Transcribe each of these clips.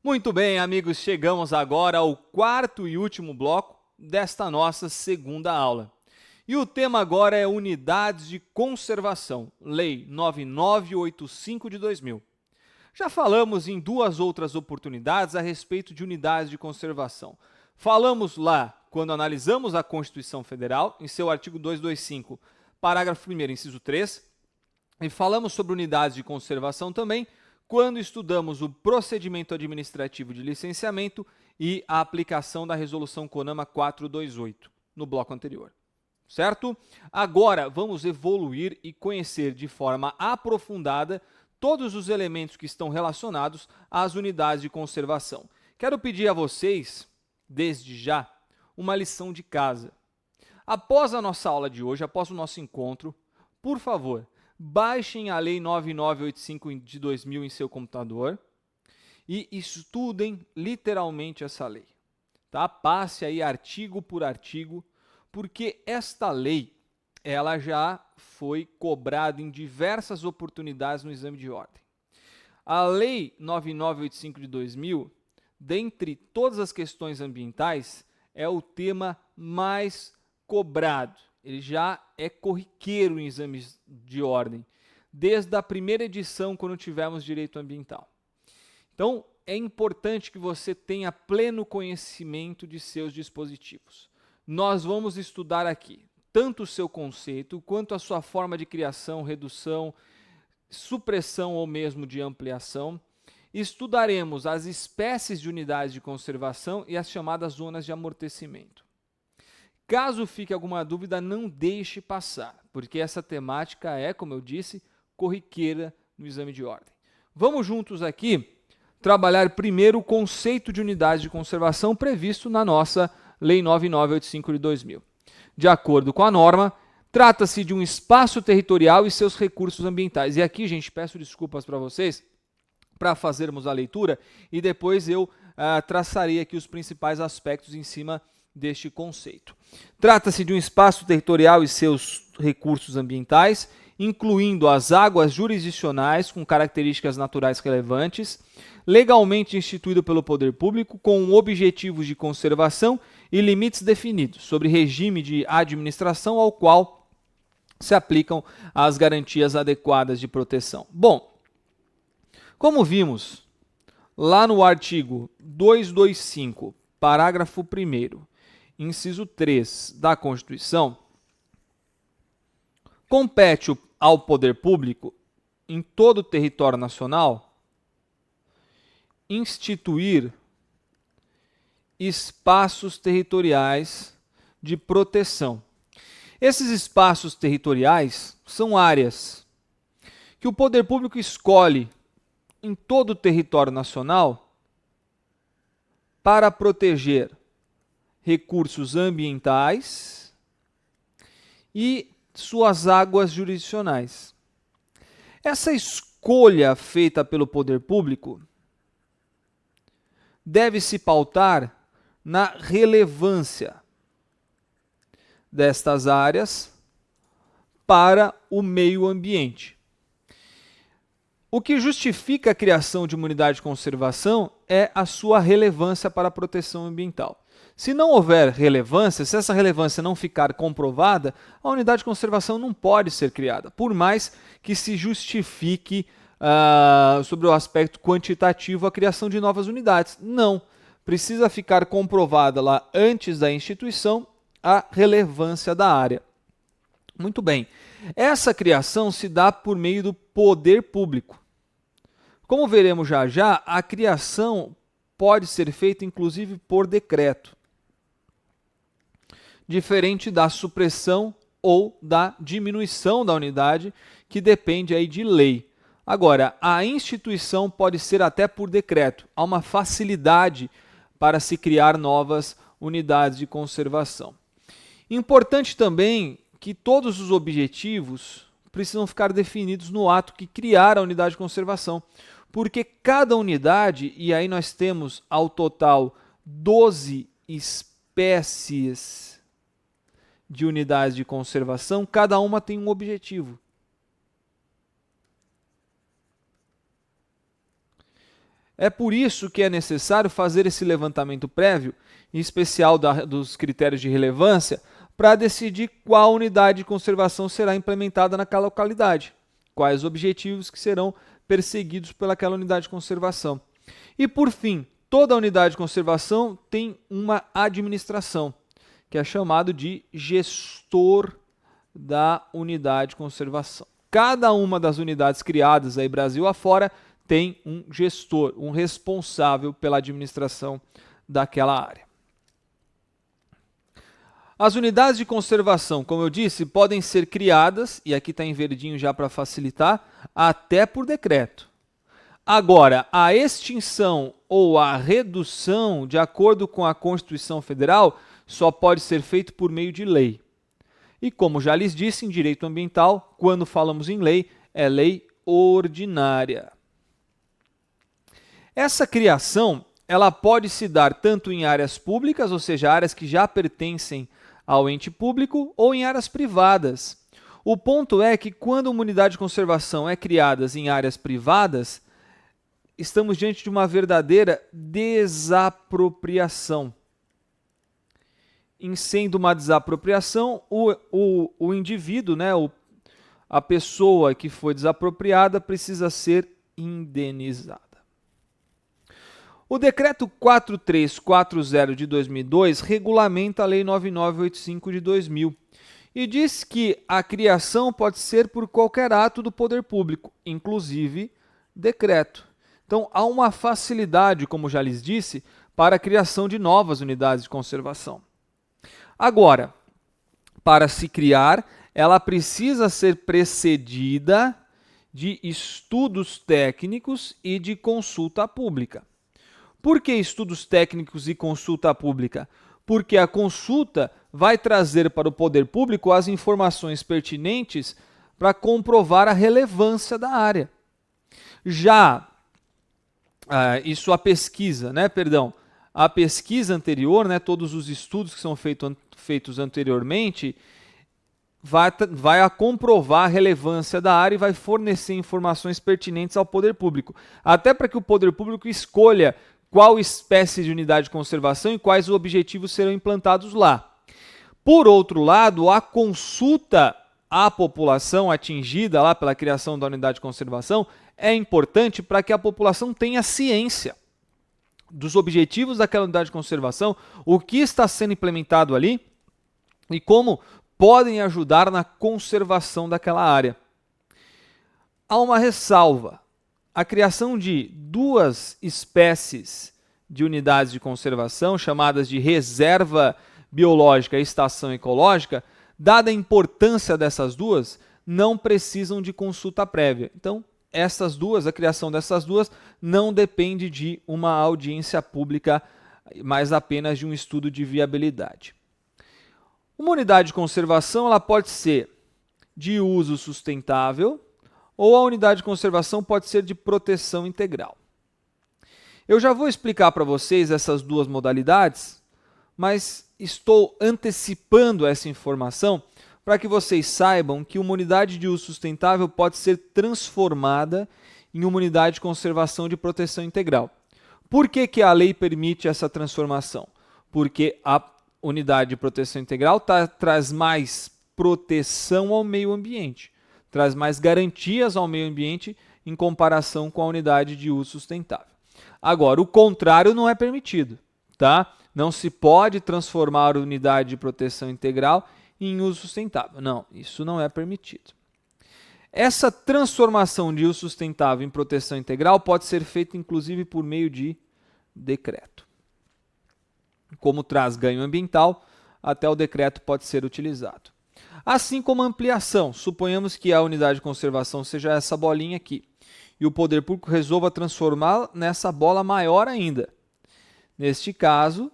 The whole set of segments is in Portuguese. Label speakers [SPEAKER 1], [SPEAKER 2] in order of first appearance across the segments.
[SPEAKER 1] Muito bem, amigos, chegamos agora ao quarto e último bloco desta nossa segunda aula. E o tema agora é Unidades de Conservação, Lei 9985 de 2000. Já falamos em duas outras oportunidades a respeito de unidades de conservação. Falamos lá, quando analisamos a Constituição Federal, em seu artigo 225, parágrafo 1º, inciso 3, e falamos sobre unidades de conservação também, quando estudamos o procedimento administrativo de licenciamento e a aplicação da Resolução CONAMA 428, no bloco anterior. Certo? Agora, vamos evoluir e conhecer de forma aprofundada todos os elementos que estão relacionados às unidades de conservação. Quero pedir a vocês, desde já, uma lição de casa. Após a nossa aula de hoje, após o nosso encontro, por favor, baixem a Lei 9985 de 2000 em seu computador e estudem literalmente essa lei. Tá? Passe aí artigo por artigo, porque esta lei ela já foi cobrada em diversas oportunidades no exame de ordem. A Lei 9985 de 2000, dentre todas as questões ambientais, é o tema mais cobrado. Ele já é corriqueiro em exames de ordem, desde a primeira edição, quando tivemos direito ambiental. Então, é importante que você tenha pleno conhecimento de seus dispositivos. Nós vamos estudar aqui tanto o seu conceito, quanto a sua forma de criação, redução, supressão ou mesmo de ampliação. Estudaremos as espécies de unidades de conservação e as chamadas zonas de amortecimento. Caso fique alguma dúvida, não deixe passar, porque essa temática é, como eu disse, corriqueira no exame de ordem. Vamos juntos aqui trabalhar primeiro o conceito de unidade de conservação previsto na nossa Lei 9985 de 2000. De acordo com a norma, trata-se de um espaço territorial e seus recursos ambientais. E aqui, gente, peço desculpas para vocês, para fazermos a leitura, e depois eu traçarei aqui os principais aspectos em cima deste conceito. Trata-se de um espaço territorial e seus recursos ambientais, incluindo as águas jurisdicionais com características naturais relevantes, legalmente instituído pelo poder público, com objetivos de conservação e limites definidos, sobre regime de administração ao qual se aplicam as garantias adequadas de proteção. Bom, como vimos lá no artigo 225, parágrafo 1º, inciso 3 da Constituição, compete ao poder público, em todo o território nacional, instituir espaços territoriais de proteção. Esses espaços territoriais são áreas que o poder público escolhe em todo o território nacional para proteger recursos ambientais e suas águas jurisdicionais. Essa escolha feita pelo poder público deve se pautar na relevância destas áreas para o meio ambiente. O que justifica a criação de uma unidade de conservação é a sua relevância para a proteção ambiental. Se não houver relevância, se essa relevância não ficar comprovada, a unidade de conservação não pode ser criada, por mais que se justifique sobre o aspecto quantitativo a criação de novas unidades. Não, precisa ficar comprovada lá antes da instituição a relevância da área. Muito bem, essa criação se dá por meio do poder público. Como veremos já já, a criação pode ser feita inclusive por decreto, diferente da supressão ou da diminuição da unidade, que depende aí de lei. Agora, a instituição pode ser até por decreto. Há uma facilidade para se criar novas unidades de conservação. Importante também que todos os objetivos precisam ficar definidos no ato que criar a unidade de conservação, porque cada unidade, e aí nós temos ao total 12 espécies de unidades de conservação, cada uma tem um objetivo. É por isso que é necessário fazer esse levantamento prévio, em especial dos critérios de relevância, para decidir qual unidade de conservação será implementada naquela localidade, quais objetivos que serão perseguidos pelaquela unidade de conservação. E, por fim, toda unidade de conservação tem uma administração, que é chamado de gestor da unidade de conservação. Cada uma das unidades criadas aí Brasil afora tem um gestor, um responsável pela administração daquela área. As unidades de conservação, como eu disse, podem ser criadas, e aqui está em verdinho já para facilitar, até por decreto. Agora, a extinção ou a redução, de acordo com a Constituição Federal, só pode ser feito por meio de lei. E como já lhes disse, em direito ambiental, quando falamos em lei, é lei ordinária. Essa criação, ela pode se dar tanto em áreas públicas, ou seja, áreas que já pertencem ao ente público, ou em áreas privadas. O ponto é que quando uma unidade de conservação é criada em áreas privadas, estamos diante de uma verdadeira desapropriação. Em sendo uma desapropriação, o indivíduo, né, a pessoa que foi desapropriada, precisa ser indenizada. O Decreto 4340 de 2002 regulamenta a Lei 9985 de 2000 e diz que a criação pode ser por qualquer ato do poder público, inclusive decreto. Então, há uma facilidade, como já lhes disse, para a criação de novas unidades de conservação. Agora, para se criar, ela precisa ser precedida de estudos técnicos e de consulta pública. Por que estudos técnicos e consulta pública? Porque a consulta vai trazer para o poder público as informações pertinentes para comprovar a relevância da área. Já a pesquisa, a pesquisa anterior, todos os estudos que são feitos anteriormente, vai a comprovar a relevância da área e vai fornecer informações pertinentes ao poder público, até para que o poder público escolha qual espécie de unidade de conservação e quais objetivos serão implantados lá. Por outro lado, a consulta à população atingida lá pela criação da unidade de conservação é importante para que a população tenha ciência dos objetivos daquela unidade de conservação, o que está sendo implementado ali e como podem ajudar na conservação daquela área. Há uma ressalva. A criação de duas espécies de unidades de conservação, chamadas de reserva biológica e estação ecológica, dada a importância dessas duas, não precisam de consulta prévia. Então, a criação dessas duas não depende de uma audiência pública, mas apenas de um estudo de viabilidade. Uma unidade de conservação ela pode ser de uso sustentável, ou a unidade de conservação pode ser de proteção integral. Eu já vou explicar para vocês essas duas modalidades, mas estou antecipando essa informação para que vocês saibam que uma unidade de uso sustentável pode ser transformada em uma unidade de conservação de proteção integral. Por que a lei permite essa transformação? Porque a unidade de proteção integral traz mais proteção ao meio ambiente, traz mais garantias ao meio ambiente em comparação com a unidade de uso sustentável. Agora, o contrário não é permitido, tá? Não se pode transformar a unidade de proteção integral em uso sustentável. Não, isso não é permitido. Essa transformação de uso sustentável em proteção integral pode ser feita, inclusive, por meio de decreto. Como traz ganho ambiental, até o decreto pode ser utilizado. Assim como a ampliação, suponhamos que a unidade de conservação seja essa bolinha aqui, e o poder público resolva transformá-la nessa bola maior ainda. Neste caso,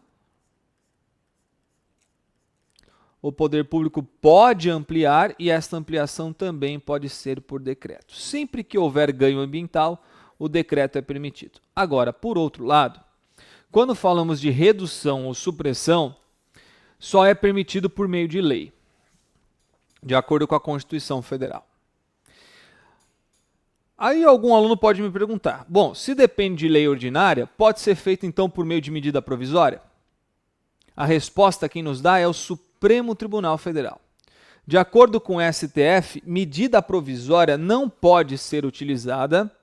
[SPEAKER 1] o poder público pode ampliar e esta ampliação também pode ser por decreto. Sempre que houver ganho ambiental, o decreto é permitido. Agora, por outro lado, quando falamos de redução ou supressão, só é permitido por meio de lei, de acordo com a Constituição Federal. Aí algum aluno pode me perguntar, bom, se depende de lei ordinária, pode ser feito então por meio de medida provisória? A resposta quem nos dá é o Supremo Tribunal Federal. De acordo com o STF, medida provisória não pode ser utilizada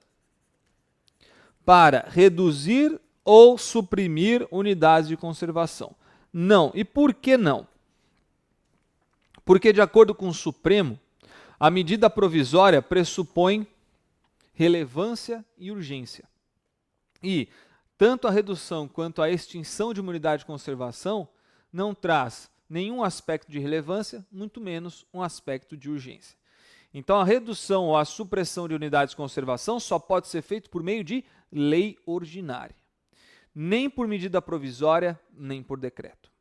[SPEAKER 1] para reduzir ou suprimir unidades de conservação. Não. E por que não? Porque, de acordo com o Supremo, a medida provisória pressupõe relevância e urgência. E tanto a redução quanto a extinção de uma unidade de conservação não traz nenhum aspecto de relevância, muito menos um aspecto de urgência. Então, a redução ou a supressão de unidades de conservação só pode ser feito por meio de lei ordinária. Nem por medida provisória, nem por decreto.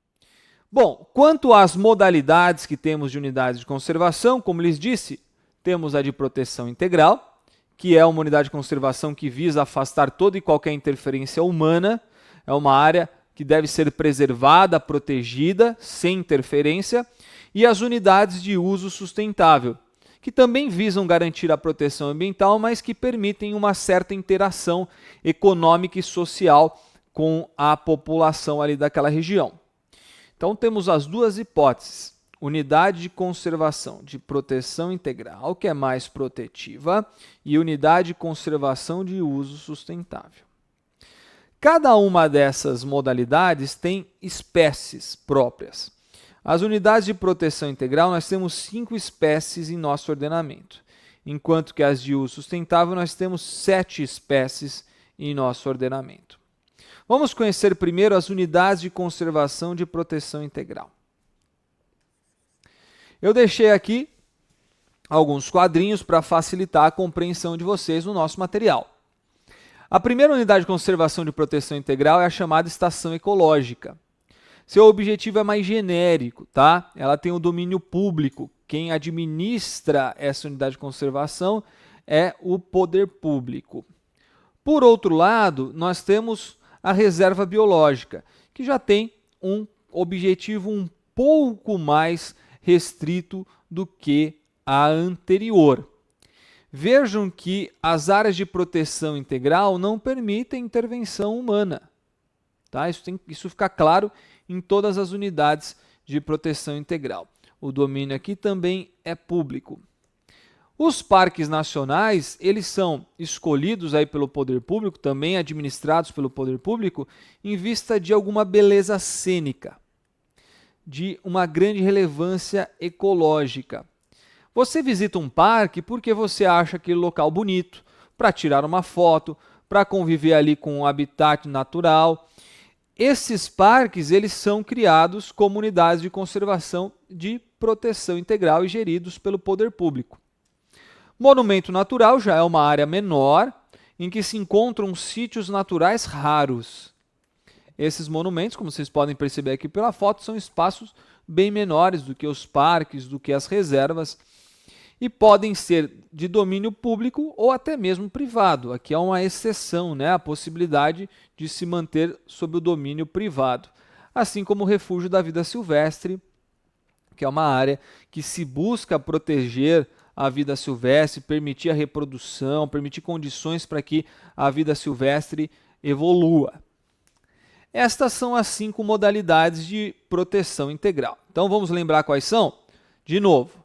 [SPEAKER 1] Bom, quanto às modalidades que temos de unidades de conservação, como lhes disse, temos a de proteção integral, que é uma unidade de conservação que visa afastar toda e qualquer interferência humana. É uma área que deve ser preservada, protegida, sem interferência. E as unidades de uso sustentável, que também visam garantir a proteção ambiental, mas que permitem uma certa interação econômica e social com a população ali daquela região. Então temos as duas hipóteses. Unidade de conservação de proteção integral, que é mais protetiva, e unidade de conservação de uso sustentável. Cada uma dessas modalidades tem espécies próprias. As unidades de proteção integral, nós temos 5 espécies em nosso ordenamento, enquanto que as de uso sustentável, nós temos 7 espécies em nosso ordenamento. Vamos conhecer primeiro as unidades de conservação de proteção integral. Eu deixei aqui alguns quadrinhos para facilitar a compreensão de vocês no nosso material. A primeira unidade de conservação de proteção integral é a chamada estação ecológica. Seu objetivo é mais genérico, tá? Ela tem o domínio público. Quem administra essa unidade de conservação é o poder público. Por outro lado, nós temos a reserva biológica, que já tem um objetivo um pouco mais restrito do que a anterior. Vejam que as áreas de proteção integral não permitem intervenção humana. Tá? Isso fica claro em todas as unidades de proteção integral. O domínio aqui também é público. Os parques nacionais, eles são escolhidos aí pelo poder público, também administrados pelo poder público, em vista de alguma beleza cênica, de uma grande relevância ecológica. Você visita um parque porque você acha aquele local bonito, para tirar uma foto, para conviver ali com um habitat natural. Esses parques, eles são criados como unidades de conservação de proteção integral e geridos pelo poder público. Monumento natural já é uma área menor, em que se encontram sítios naturais raros. Esses monumentos, como vocês podem perceber aqui pela foto, são espaços bem menores do que os parques, do que as reservas, e podem ser de domínio público ou até mesmo privado. Aqui é uma exceção, né? A possibilidade de se manter sob o domínio privado. Assim como o refúgio da vida silvestre, que é uma área que se busca proteger a vida silvestre, permitir a reprodução, permitir condições para que a vida silvestre evolua. Estas são as 5 modalidades de proteção integral. Então vamos lembrar quais são? De novo.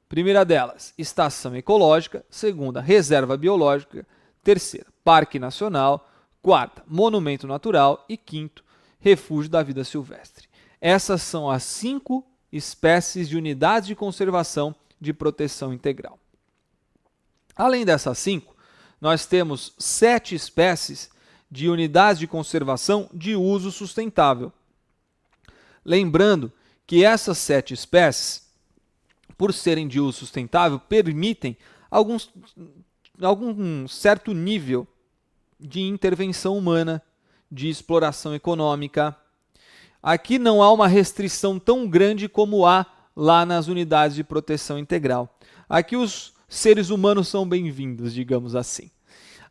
[SPEAKER 1] Primeira delas, estação ecológica. Segunda, reserva biológica. Terceira, parque nacional. Quarta, monumento natural. E quinto, refúgio da vida silvestre. Essas são as 5 espécies de unidades de conservação de proteção integral. Além dessas 5, nós temos 7 espécies de unidades de conservação de uso sustentável. Lembrando que essas 7 espécies, por serem de uso sustentável, permitem algum certo nível de intervenção humana, de exploração econômica. Aqui não há uma restrição tão grande como há lá nas unidades de proteção integral. Aqui os seres humanos são bem-vindos, digamos assim.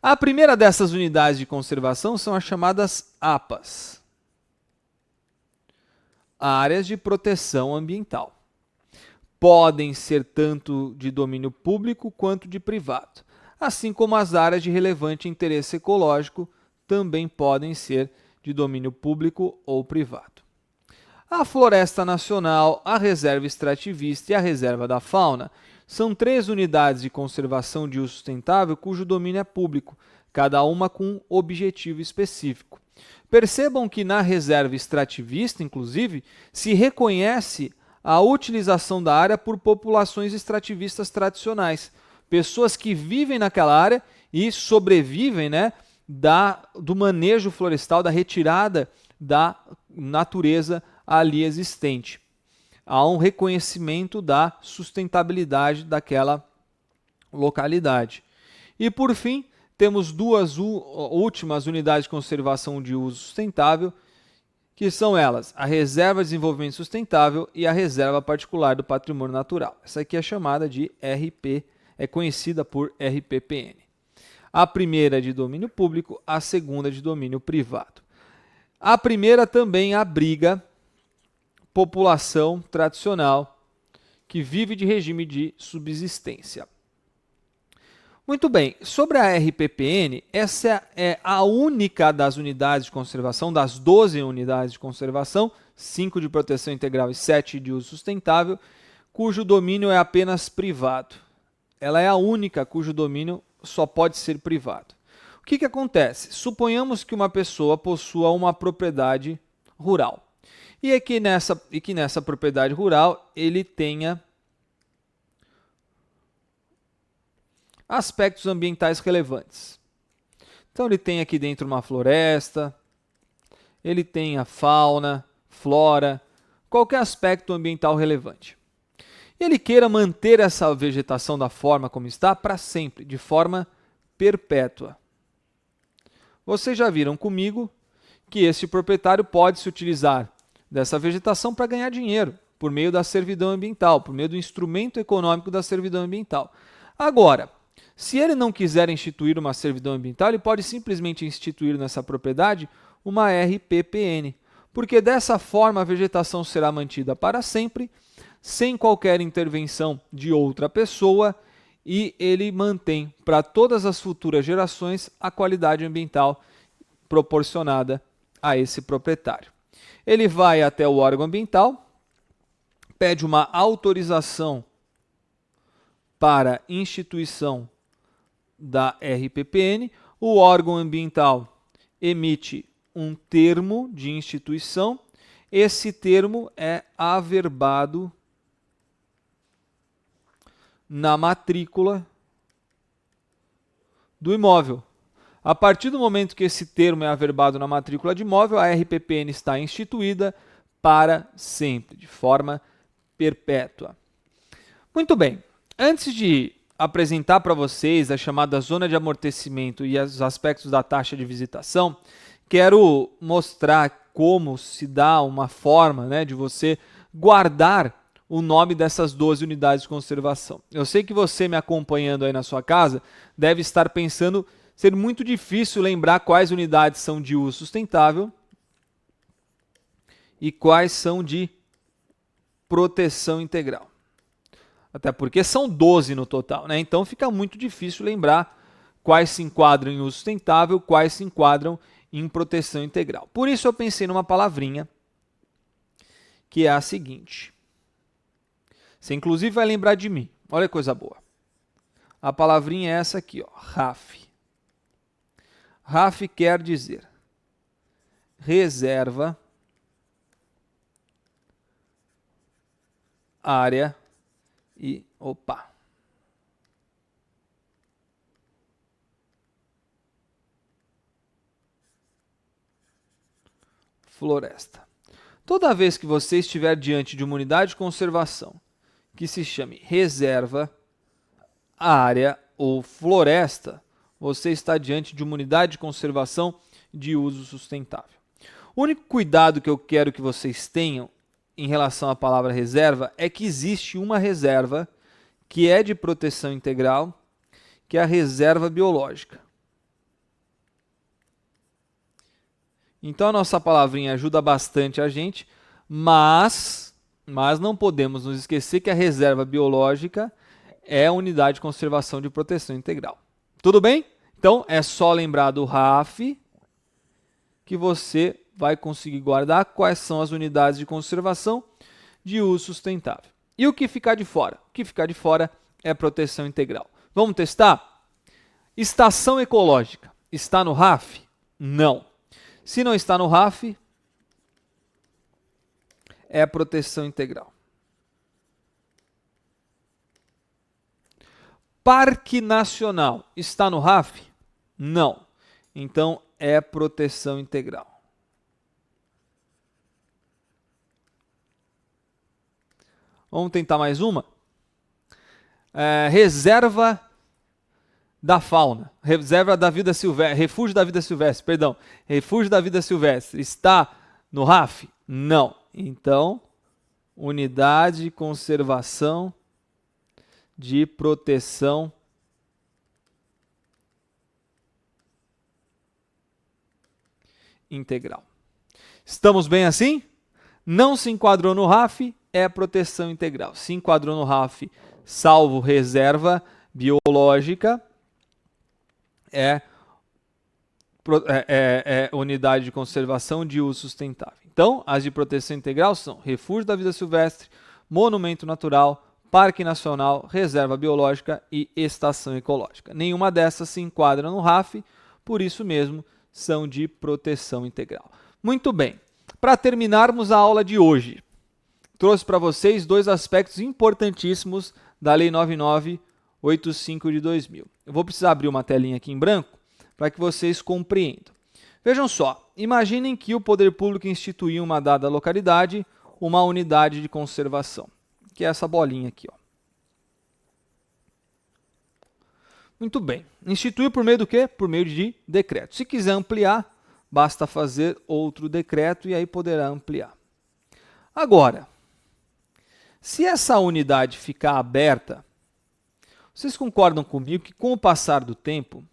[SPEAKER 1] A primeira dessas unidades de conservação são as chamadas APAs, áreas de proteção ambiental. Podem ser tanto de domínio público quanto de privado. assim como as áreas de relevante interesse ecológico também podem ser de domínio público ou privado. A Floresta Nacional, a Reserva Extrativista e a Reserva da Fauna são 3 unidades de conservação de uso sustentável cujo domínio é público, cada uma com um objetivo específico. Percebam que na reserva extrativista, inclusive, se reconhece a utilização da área por populações extrativistas tradicionais, pessoas que vivem naquela área e sobrevivem, né, do manejo florestal, da retirada da natureza ali existente. Há um reconhecimento da sustentabilidade daquela localidade. E, por fim, temos 2 últimas unidades de conservação de uso sustentável, que são elas, a Reserva de Desenvolvimento Sustentável e a Reserva Particular do Patrimônio Natural. Essa aqui é chamada de RP, é conhecida por RPPN. A primeira é de domínio público, a segunda é de domínio privado. A primeira também abriga população tradicional que vive de regime de subsistência. Muito bem, sobre a RPPN, essa é a única das unidades de conservação, das 12 unidades de conservação, 5 de proteção integral e 7 de uso sustentável, cujo domínio é apenas privado. Ela é a única cujo domínio só pode ser privado. O que acontece? Suponhamos que uma pessoa possua uma propriedade rural e que nessa propriedade rural ele tenha aspectos ambientais relevantes. Então ele tem aqui dentro uma floresta, ele tem a fauna, flora, qualquer aspecto ambiental relevante. Ele queira manter essa vegetação da forma como está para sempre, de forma perpétua. Vocês já viram comigo que esse proprietário pode se utilizar dessa vegetação para ganhar dinheiro, por meio da servidão ambiental, por meio do instrumento econômico da servidão ambiental. Agora, se ele não quiser instituir uma servidão ambiental, ele pode simplesmente instituir nessa propriedade uma RPPN, porque dessa forma a vegetação será mantida para sempre, sem qualquer intervenção de outra pessoa, e ele mantém para todas as futuras gerações a qualidade ambiental proporcionada a esse proprietário. Ele vai até o órgão ambiental, pede uma autorização para instituição da RPPN, o órgão ambiental emite um termo de instituição, esse termo é averbado na matrícula do imóvel. A partir do momento que esse termo é averbado na matrícula de imóvel, a RPPN está instituída para sempre, de forma perpétua. Muito bem, antes de apresentar para vocês a chamada zona de amortecimento e os aspectos da taxa de visitação, quero mostrar como se dá uma forma, né, de você guardar o nome dessas 12 unidades de conservação. Eu sei que você me acompanhando aí na sua casa deve estar pensando ser muito difícil lembrar quais unidades são de uso sustentável e quais são de proteção integral. Até porque são 12 no total, né? Então fica muito difícil lembrar quais se enquadram em uso sustentável, quais se enquadram em proteção integral. Por isso eu pensei numa palavrinha que é a seguinte. Você inclusive vai lembrar de mim. Olha que coisa boa. A palavrinha é essa aqui, ó, RAF. RAF quer dizer reserva, área e floresta. Toda vez que você estiver diante de uma unidade de conservação que se chame reserva, área ou floresta, você está diante de uma unidade de conservação de uso sustentável. O único cuidado que eu quero que vocês tenham em relação à palavra reserva é que existe uma reserva que é de proteção integral, que é a reserva biológica. Então a nossa palavrinha ajuda bastante a gente, mas não podemos nos esquecer que a reserva biológica é a unidade de conservação de proteção integral. Tudo bem? Então, é só lembrar do RAF que você vai conseguir guardar quais são as unidades de conservação de uso sustentável. E o que ficar de fora? O que ficar de fora é proteção integral. Vamos testar? Estação ecológica. Está no RAF? Não. Se não está no RAF, é proteção integral. Parque Nacional. Está no RAF? Não. Então, é proteção integral. Vamos tentar mais uma? Reserva da fauna. Reserva da vida silvestre. Refúgio da vida silvestre, perdão. Refúgio da vida silvestre. Está no RAF? Não. Então, unidade de conservação de proteção integral. Estamos bem assim? Não se enquadrou no RAF, é proteção integral. Se enquadrou no RAF, salvo reserva biológica, é unidade de conservação de uso sustentável. Então, as de proteção integral são refúgio da vida silvestre, monumento natural, parque nacional, reserva biológica e estação ecológica. Nenhuma dessas se enquadra no RAF, por isso mesmo são de proteção integral. Muito bem. Para terminarmos a aula de hoje, trouxe para vocês dois aspectos importantíssimos da Lei 9985 de 2000. Eu vou precisar abrir uma telinha aqui em branco para que vocês compreendam. Vejam só, imaginem que o poder público instituiu em uma dada localidade uma unidade de conservação, que é essa bolinha aqui, ó. Muito bem. Instituiu por meio do quê? Por meio de decreto. Se quiser ampliar, basta fazer outro decreto e aí poderá ampliar. Agora, se essa unidade ficar aberta, vocês concordam comigo que com o passar do tempo,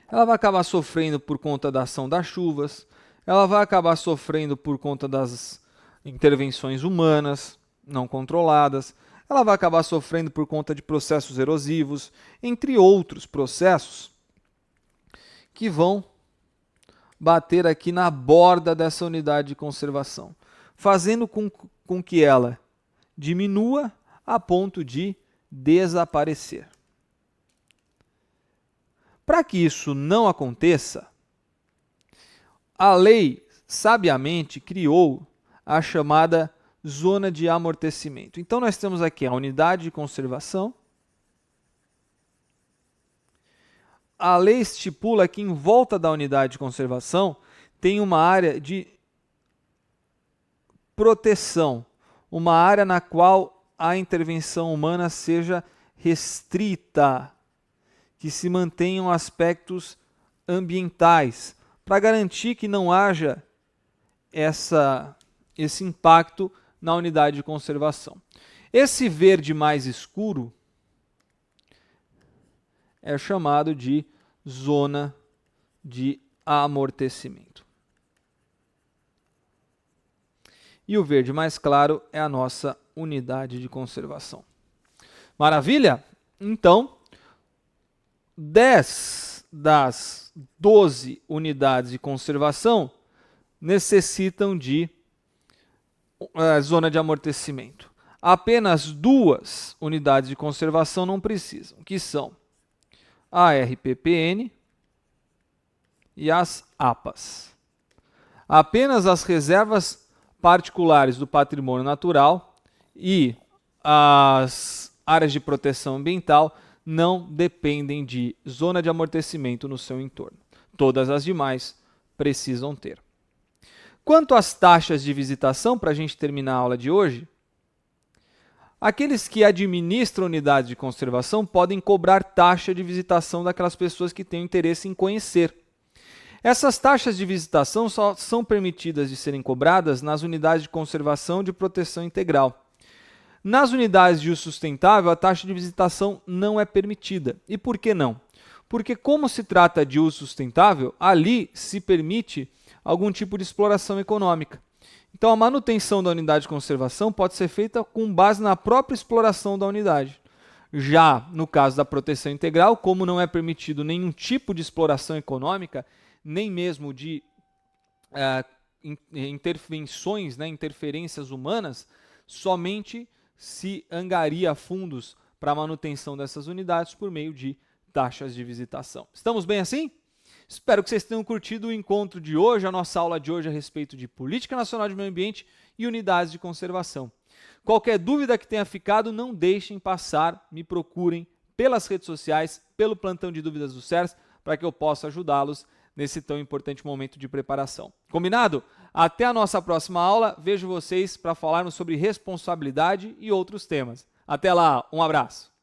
[SPEAKER 1] ela vai acabar sofrendo por conta da ação das chuvas, ela vai acabar sofrendo por conta das intervenções humanas não controladas, ela vai acabar sofrendo por conta de processos erosivos, entre outros processos que vão bater aqui na borda dessa unidade de conservação, fazendo com que ela diminua a ponto de desaparecer. Para que isso não aconteça, a lei sabiamente criou a chamada zona de amortecimento. Então, nós temos aqui a unidade de conservação. A lei estipula que em volta da unidade de conservação tem uma área de proteção, uma área na qual a intervenção humana seja restrita, que se mantenham aspectos ambientais, para garantir que não haja esse impacto na unidade de conservação. Esse verde mais escuro é chamado de zona de amortecimento. E o verde mais claro é a nossa unidade de conservação. Maravilha? Então, 10 das 12 unidades de conservação necessitam de zona de amortecimento. Apenas 2 unidades de conservação não precisam, que são a RPPN e as APAs. Apenas as reservas particulares do patrimônio natural e as áreas de proteção ambiental não dependem de zona de amortecimento no seu entorno. Todas as demais precisam ter. Quanto às taxas de visitação, para a gente terminar a aula de hoje, aqueles que administram unidades de conservação podem cobrar taxa de visitação daquelas pessoas que têm interesse em conhecer. Essas taxas de visitação só são permitidas de serem cobradas nas unidades de conservação de proteção integral. Nas unidades de uso sustentável, a taxa de visitação não é permitida. E por que não? Porque como se trata de uso sustentável, ali se permite algum tipo de exploração econômica. Então, a manutenção da unidade de conservação pode ser feita com base na própria exploração da unidade. Já no caso da proteção integral, como não é permitido nenhum tipo de exploração econômica, nem mesmo de intervenções, né, interferências humanas, somente se angaria fundos para a manutenção dessas unidades por meio de taxas de visitação. Estamos bem assim? Espero que vocês tenham curtido o encontro de hoje, a nossa aula de hoje a respeito de Política Nacional de Meio Ambiente e unidades de conservação. Qualquer dúvida que tenha ficado, não deixem passar, me procurem pelas redes sociais, pelo plantão de dúvidas do CERS, para que eu possa ajudá-los nesse tão importante momento de preparação. Combinado? Até a nossa próxima aula, vejo vocês para falarmos sobre responsabilidade e outros temas. Até lá, um abraço!